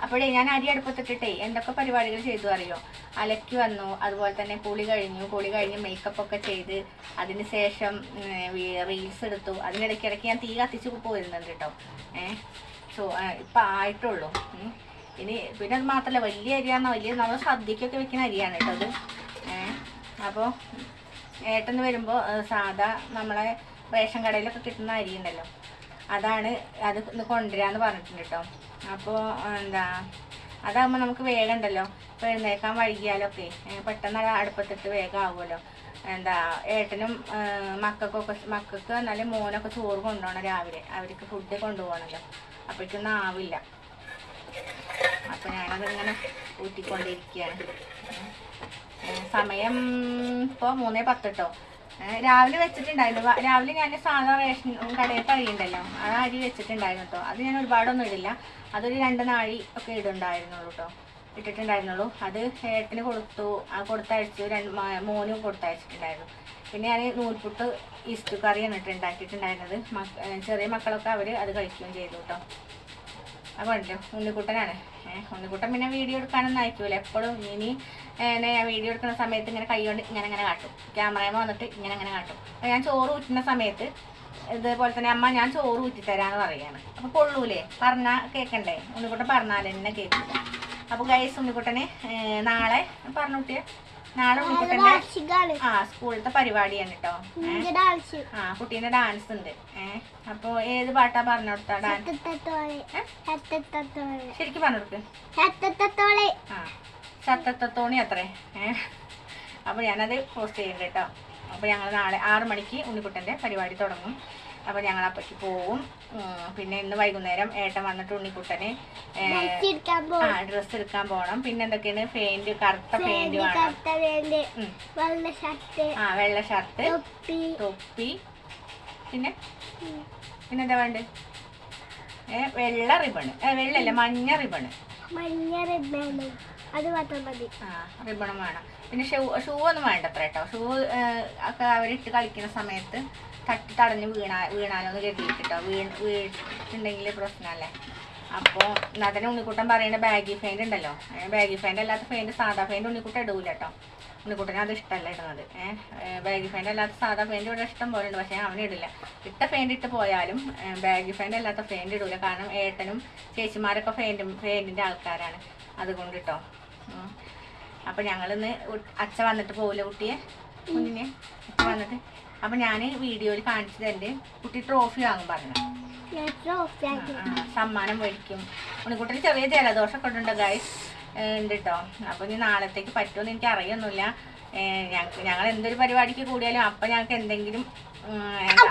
അപ്പോഴേ ഞാൻ അരി അടുപ്പത്തിട്ടിട്ടേ എന്തൊക്കെ പരിപാടികൾ ചെയ്തു അറിയോ? അലക്കി വന്നു, അതുപോലെ തന്നെ കുളി കഴിഞ്ഞ് മേക്കപ്പ് ഒക്കെ ചെയ്ത് അതിന് ശേഷം റീൽസ് എടുത്തു. അതിനിടയ്ക്കിടയ്ക്ക് ഞാൻ തീ കത്തിച്ച് പോയിരുന്നുണ്ട് കേട്ടോ. ഇപ്പം ആയിട്ടുള്ളൂ. ഇനി പിന്നെ അത് മാത്രമല്ല, വലിയ അരിയാണോ, നമ്മൾ സദ്യക്കൊക്കെ വെക്കുന്ന അരിയാണ് കേട്ടോ അത്. അപ്പോൾ ഏട്ടന് വരുമ്പോൾ സാധാ നമ്മളെ റേഷൻ കടയിലൊക്കെ കിട്ടുന്ന അരി ഉണ്ടല്ലോ, അതാണ് അത് കൊണ്ടുവരാന്ന് പറഞ്ഞിട്ടുണ്ട് കേട്ടോ. അപ്പോൾ അതാകുമ്പോൾ നമുക്ക് വേഗം ഉണ്ടല്ലോ, ഇപ്പോൾ എഴുന്നേക്കാൻ വൈകിയാലൊക്കെ പെട്ടെന്ന് അടുപ്പത്തിട്ട് വേഗം ആവുമല്ലോ. ഏട്ടനും മക്കൾക്ക് എന്നാലും മോനൊക്കെ ചോറ് കൊണ്ടുപോകണം രാവിലെ, അവർക്ക് ഫുഡ് കൊണ്ടുപോകണമല്ലോ, അപ്പോഴേക്കൊന്നും ആവില്ല. അപ്പോൾ ഞാനതിങ്ങനെ ഊറ്റിക്കൊണ്ടിരിക്കുകയാണ്. സമയം ഇപ്പോൾ 3:10 കേട്ടോ. രാവിലെ വെച്ചിട്ടുണ്ടായിരുന്നു. രാവിലെ ഞാൻ സാധാ റേഷൻ കടയിൽ അരി ഉണ്ടല്ലോ, ആ അരി വെച്ചിട്ടുണ്ടായിരുന്നു കേട്ടോ. അത് ഞാൻ ഒരുപാടൊന്നും ഇടില്ല, അതൊരു 2 നാഴി ഒക്കെ ഇട്ടിട്ടുണ്ടായിരുന്നുള്ളൂ. അത് ഏട്ടന് കൊടുത്തയച്ചു, മോനും കൊടുത്തയച്ചിട്ടുണ്ടായിരുന്നു. പിന്നെ ഞാൻ നൂൽപുട്ട് ഈസ്റ്റു കറിയാണ് ഉണ്ടാക്കിയിട്ടുണ്ടായിരുന്നത്. ചെറിയ മക്കളൊക്കെ അവർ അത് കഴിക്കുകയും ചെയ്തു കേട്ടോ. അപ്പോൾ ഉണ്ടല്ലോ ഉണ്ണിക്കുട്ടനാണ്. ഉണ്ണിക്കുട്ടൻ പിന്നെ വീഡിയോ എടുക്കാനൊന്നും അയക്കൂല എപ്പോഴും. ഇനി ഞാൻ വീഡിയോ എടുക്കുന്ന സമയത്ത് ഇങ്ങനെ കൈകൊണ്ട് ഇങ്ങനെ കാട്ടും, ക്യാമറയിൽ വന്നിട്ട് ഇങ്ങനെ കാട്ടും. അപ്പോൾ ഞാൻ ചോറ് ഊറ്റുന്ന സമയത്ത് ഇതേപോലെ തന്നെ അമ്മ ഞാൻ ചോറ് ഊറ്റിത്തരാന്ന് പറയാണ്. അപ്പോൾ കൊള്ളൂലേ, പറഞ്ഞാൽ കേൾക്കണ്ടേ? ഉണ്ണിക്കുട്ടൻ പറഞ്ഞാലേ എന്നെ കേൾക്കില്ല. അപ്പോൾ ഗൈസ്, ഉണ്ണിക്കുട്ടനെ നാളെ പറഞ്ഞുകൂട്ടിയ നാളെ ഉണ്ണിക്കുട്ടൻ്റെ സ്കൂളിലത്തെ പരിപാടിയാണ് കേട്ടോ. കുട്ടീൻ്റെ ഡാൻസ് ഉണ്ട്. അപ്പോൾ ഏത് പാട്ടാ പറഞ്ഞു കൊടുത്താ? ഡാൻസ് ശരിക്കും പറഞ്ഞു കൊടുക്ക്. സത്തത്തോണി അത്രേ. അപ്പോൾ ഞാനത് പോസ്റ്റ് ചെയ്യുന്നുണ്ട് കേട്ടോ. അപ്പോൾ ഞങ്ങൾ നാളെ 6 മണിക്ക് ഉണ്ണിക്കുട്ടൻ്റെ പരിപാടി തുടങ്ങും. അപ്പോൾ ഞങ്ങൾ അപ്പയ്ക്ക് പോവും. പിന്നെ ഇന്ന് വൈകുന്നേരം ഏട്ടൻ വന്നിട്ട് ഉണ്ണിക്കുട്ടന് ഡ്രസ്സ് എടുക്കാൻ പോകണം. പിന്നെ എന്തൊക്കെയാണ്? ഫെയിന്റ്, കറുത്ത ഫെയിന്റ് വേണം, വെള്ള ഷർട്ട്, തൊപ്പി, പിന്നെ എന്താ വേണ്ടത്? വെള്ള റിബണ്, വെള്ളല്ല മഞ്ഞ റിബണ്, റിബണും വേണം. പിന്നെ ഷൂ ഒന്നും വേണ്ട അത്ര കേട്ടോ. ഷൂ ഒക്കെ അവരിട്ട് കളിക്കുന്ന സമയത്ത് തടഞ്ഞ് വീണാലോന്ന് കരുതിയിട്ടോ. വീണിട്ടുണ്ടെങ്കിൽ പ്രശ്നമല്ലേ. അപ്പോൾ അതിന് ഉണ്ണിക്കുട്ടൻ പറയുന്ന ബാഗി ഫെയിൻ്റ് ഉണ്ടല്ലോ, ബാഗി ഫെയിൻ്റ് അല്ലാത്ത ഫെയിൻ്റ്, സാധാ ഫെയിൻ്റ് ഉണ്ണിക്കുട്ടൻ ഇടൂല കേട്ടോ. ഉണ്ണിക്കുട്ടന് അത് ഇഷ്ടമല്ല ഇടുന്നത്. ബാഗി ഫെയിൻ്റ് അല്ലാത്ത സാധാ ഫെയിൻ്റ് ഇവിടെ ഇഷ്ടം പോലെ ഉണ്ട്, പക്ഷേ അവനിടില്ല. ഇട്ട ഫെയിൻ്റ് ഇട്ട് പോയാലും ബാഗി ഫെയിൻ്റ് അല്ലാത്ത ഫെയിൻ്റ് ഇടൂല. കാരണം ഏട്ടനും ചേച്ചിമാരൊക്കെ ഫെയിൻറ്റിൻ്റെ ആൾക്കാരാണ്, അതുകൊണ്ട് കേട്ടോ. അപ്പോൾ ഞങ്ങളിന്ന് അച്ഛ വന്നിട്ട് പോകില്ല കുട്ടിയെ, കുഞ്ഞിനെ അച്ഛ വന്നിട്ട്. അപ്പോൾ ഞാൻ വീഡിയോയിൽ കാണിച്ചു തരണ്ട്. കുട്ടി ട്രോഫി വാങ്ങും പറഞ്ഞു, സമ്മാനം മേടിക്കും. ഉണ്ണിക്കുട്ടിന് ചെറിയ ജലദോഷമൊക്കെ ഉണ്ട് ഗൈസ്, ഉണ്ട് കേട്ടോ. അപ്പോൾ ഇനി നാളത്തേക്ക് പറ്റുമെന്ന് എനിക്ക് അറിയൊന്നുമില്ല. ഞങ്ങൾ എന്തൊരു പരിപാടിക്ക് കൂടിയാലും അപ്പം ഞങ്ങൾക്ക് എന്തെങ്കിലും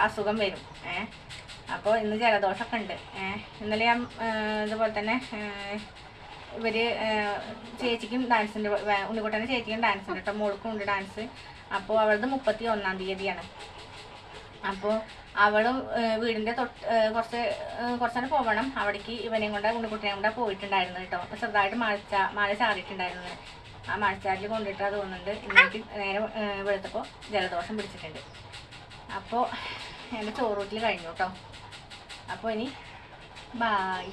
അസുഖം വരും. അപ്പോൾ ഇന്ന് ജലദോഷമൊക്കെ ഉണ്ട്. ഇന്നലെ ഞാൻ ഇതുപോലെ തന്നെ ചേച്ചിക്കും ഡാൻസിൻ്റെ, ഉണ്ണിക്കുട്ടൻ്റെ ചേച്ചിക്കും ഡാൻസ് ഉണ്ട് കേട്ടോ, മോൾക്കും ഉണ്ട് ഡാൻസ്. അപ്പോൾ അവളത് 31-ാം തീയതിയാണ്. അപ്പോൾ അവളും വീടിൻ്റെ കുറച്ചേരം പോകണം അവിടേക്ക്. ഇവനെയും കൊണ്ട് ഉണ്ണിക്കുട്ടിനെ കൊണ്ട് പോയിട്ടുണ്ടായിരുന്നു കേട്ടോ. അപ്പോൾ ചെറുതായിട്ട് മഴ ചാറിയിട്ടുണ്ടായിരുന്നു. ആ മഴച്ചാറിൽ കൊണ്ടിട്ടാ തോന്നുന്നുണ്ട്. ഇന്നേക്ക് നേരെ വെളുത്തപ്പോൾ ജലദോഷം പിടിച്ചിട്ടുണ്ട്. അപ്പോൾ എൻ്റെ ചോറൂട്ടിൽ കഴിഞ്ഞു കേട്ടോ. അപ്പോൾ ഇനി ബായ്.